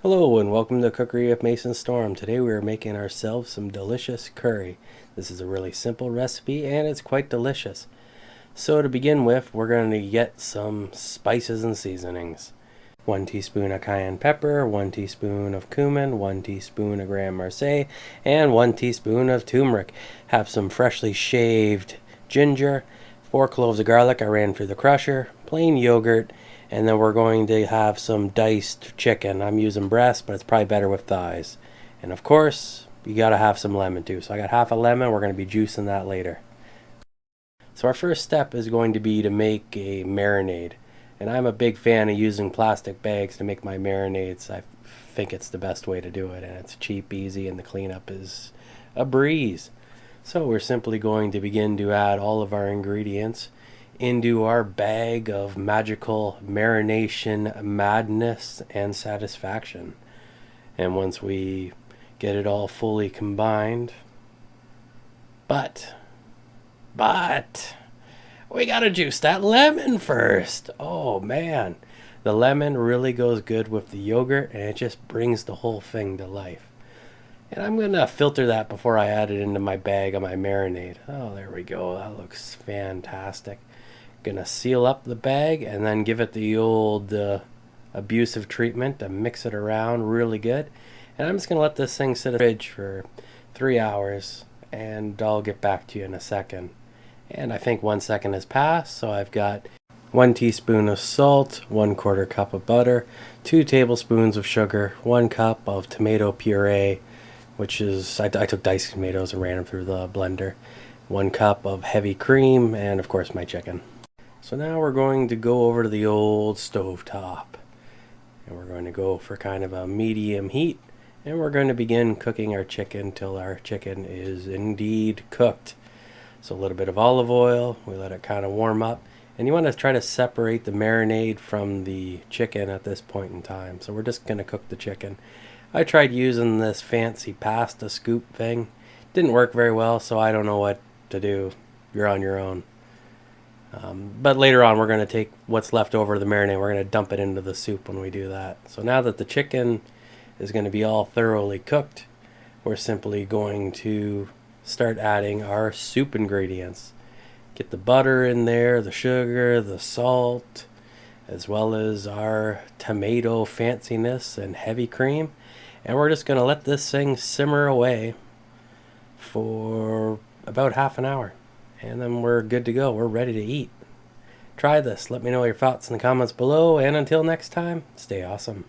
Hello and welcome to Cookery of Mason Storm. Today we are making ourselves some delicious curry. This is a really simple recipe and it's quite delicious. So to begin with, we're going to get some spices and seasonings. 1 teaspoon of cayenne pepper, 1 teaspoon of cumin, 1 teaspoon of Grand Marseille, and 1 teaspoon of turmeric. Have some freshly shaved ginger, 4 cloves of garlic I ran through the crusher, plain yogurt, and then we're going to have some diced chicken. I'm using breast, but it's probably better with thighs. And of course, you gotta have some lemon too. So I got half a lemon, we're gonna be juicing that later. So our first step is going to be to make a marinade. And I'm a big fan of using plastic bags to make my marinades. I think it's the best way to do it, and it's cheap, easy, and the cleanup is a breeze. So we're simply going to begin to add all of our ingredients into our bag of magical marination madness and satisfaction. And once we get it all fully combined, but we gotta juice that lemon first. Oh man, the lemon really goes good with the yogurt and it just brings the whole thing to life. And I'm gonna filter that before I add it into my bag of my marinade. Oh, there we go. That looks fantastic. Gonna seal up the bag and then give it the old abusive treatment to mix it around really good. And I'm just gonna let this thing sit in the fridge for 3 hours and I'll get back to you in a second. And I think 1 second has passed, so I've got 1 teaspoon of salt, 1/4 cup of butter, 2 tablespoons of sugar, 1 cup of tomato puree, which is, I took diced tomatoes and ran them through the blender, 1 cup of heavy cream, and of course my chicken. So now we're going to go over to the old stove top. And we're going to go for kind of a medium heat. And we're going to begin cooking our chicken till our chicken is indeed cooked. So a little bit of olive oil, we let it kind of warm up. And you want to try to separate the marinade from the chicken at this point in time. So we're just going to cook the chicken. I tried using this fancy pasta scoop thing. Didn't work very well, so I don't know what to do. You're on your own. But later on, we're going to take what's left over of the marinade. We're going to dump it into the soup when we do that. So now that the chicken is going to be all thoroughly cooked, we're simply going to start adding our soup ingredients. Get the butter in there, the sugar, the salt, as well as our tomato fanciness and heavy cream. And we're just going to let this thing simmer away for about half an hour. And then we're good to go. We're ready to eat. Try this. Let me know your thoughts in the comments below. And until next time, stay awesome.